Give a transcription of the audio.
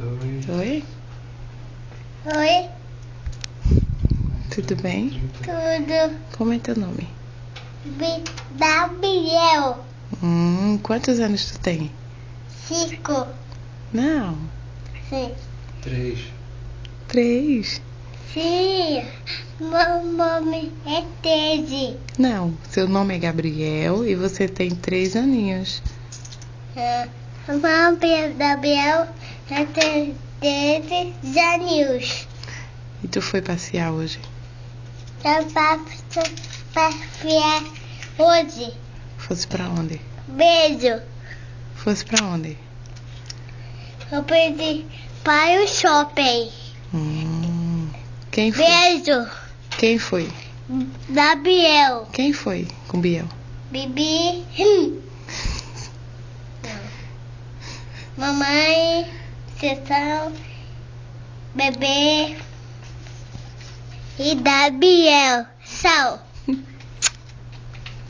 Oi? Oi, Tudo bem? tudo. Como é teu nome? Gabriel, Quantos anos tu tem? 5, Não. 6. 3. Sim, meu nome é 13. Não, seu nome é Gabriel e você tem 3 aninhos. Meu nome é Gabriel, eu tenho 13 anos. E tu foi passear hoje? Eu passo passear hoje. Fosse pra onde? Beijo. Fosse pra onde? Eu perdi para o shopping. Quem foi? Beijo. Quem foi? Gabriel. Quem foi com Biel? Bibi. Mamãe, sessão, bebê e Gabriel. Tchau.